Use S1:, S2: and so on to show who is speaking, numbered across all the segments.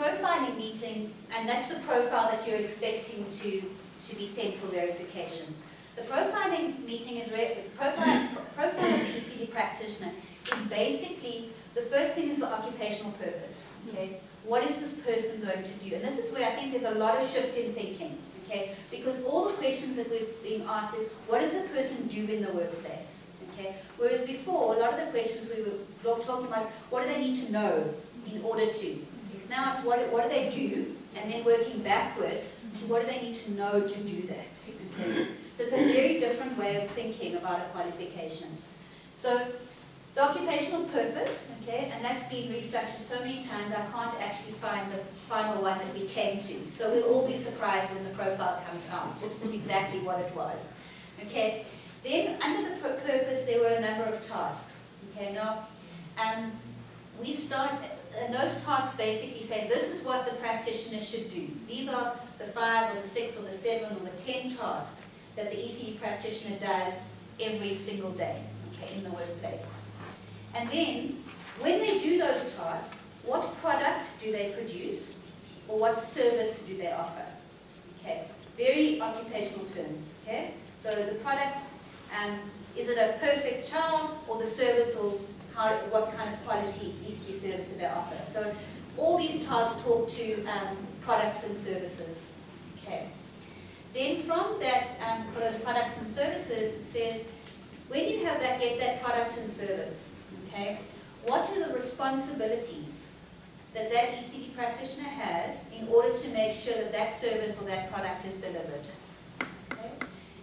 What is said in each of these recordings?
S1: profiling meeting, and that's the profile that you're expecting to be sent for verification. The profiling meeting is profile of the ECD practitioner is basically, the first thing is the occupational purpose. Okay, what is this person going to do? And this is where I think there's a lot of shift in thinking. Okay, because all the questions that we're being asked is, what does the person do in the workplace? Okay, whereas before, a lot of the questions we were talking about, what do they need to know in order to? Now it's what do they do, and then working backwards to what do they need to know to do that. Okay? So it's a very different way of thinking about a qualification. So the occupational purpose, okay, and that's been restructured so many times I can't actually find the final one that we came to. So we'll all be surprised when the profile comes out to exactly what it was. Okay. Then under the purpose there were a number of tasks. Okay. Now we start. And those tasks basically say this is what the practitioner should do. These are the 5 or the 6 or the 7 or the 10 tasks that the ECD practitioner does every single day, okay, in the workplace. And then, when they do those tasks, what product do they produce, or what service do they offer? Okay, very occupational terms. Okay, so the product, is it a perfect child, or the service, or what kind of quality ECD service do they offer? So all these tasks talk to products and services. Okay. Then from that, those products and services, it says, when you have that, get that product and service, okay, what are the responsibilities that that ECD practitioner has in order to make sure that that service or that product is delivered? Okay.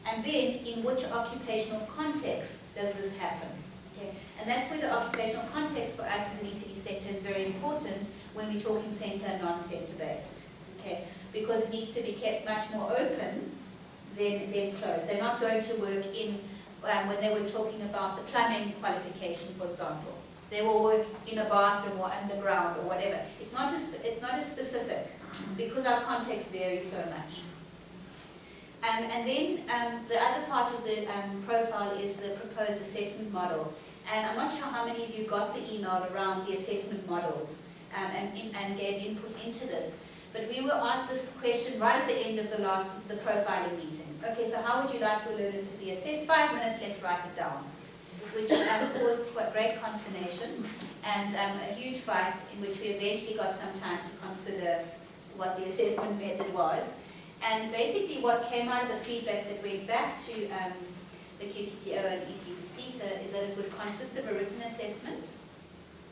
S1: And then, in which occupational context does this happen? Okay. And that's where the occupational context for us as an ECD sector is very important when we're talking centre and non-centre based. Okay. Because it needs to be kept much more open than closed. They're not going to work in, when they were talking about the plumbing qualification, for example. They will work in a bathroom or underground or whatever. It's not as specific because our context varies so much. And then the other part of the profile is the proposed assessment model. And I'm not sure how many of you got the email around the assessment models and gave input into this. But we were asked this question right at the end of the profiling meeting. Okay, so how would you like your learners to be assessed? 5 minutes, let's write it down. Which caused quite great consternation and a huge fight in which we eventually got some time to consider what the assessment method was. And basically what came out of the feedback that went back to the QCTO and ETPCTA is that it would consist of a written assessment,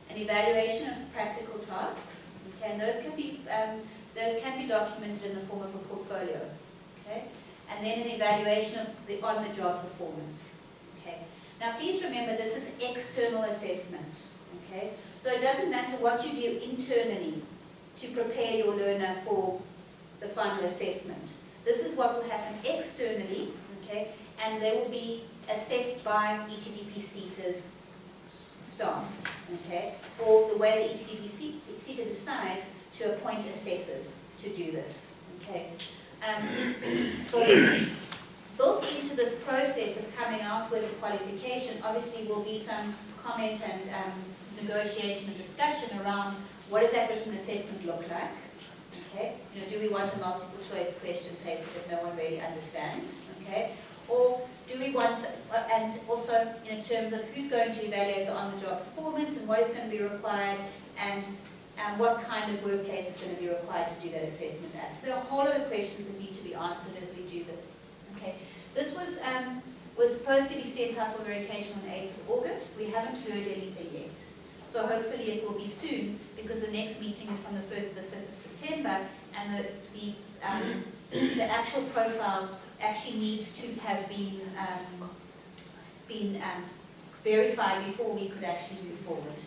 S1: an evaluation of practical tasks, okay, and those can be documented in the form of a portfolio, okay, and then an evaluation of the on-the-job performance, okay. Now please remember this is external assessment, okay, so it doesn't matter what you do internally to prepare your learner for the final assessment. This is what will happen externally, okay, and they will be assessed by ETDPCTA's staff, okay, or the way the ETDPCTA decides to appoint assessors to do this, okay. So built into this process of coming out with a qualification, obviously will be some comment and negotiation and discussion around what does that written assessment look like. Okay, you know, do we want a multiple choice question paper that no one really understands? Okay, or do we want, and also in terms of who's going to evaluate the on-the-job performance and what is going to be required, and what kind of workplace is going to be required to do that assessment at. So there are a whole lot of questions that need to be answered as we do this. Okay, this was supposed to be sent out for verification on the 8th of August. We haven't heard anything yet. So hopefully it will be soon, because the next meeting is from the 1st to the 5th of September, and the actual profile actually needs to have been verified before we could actually move forward.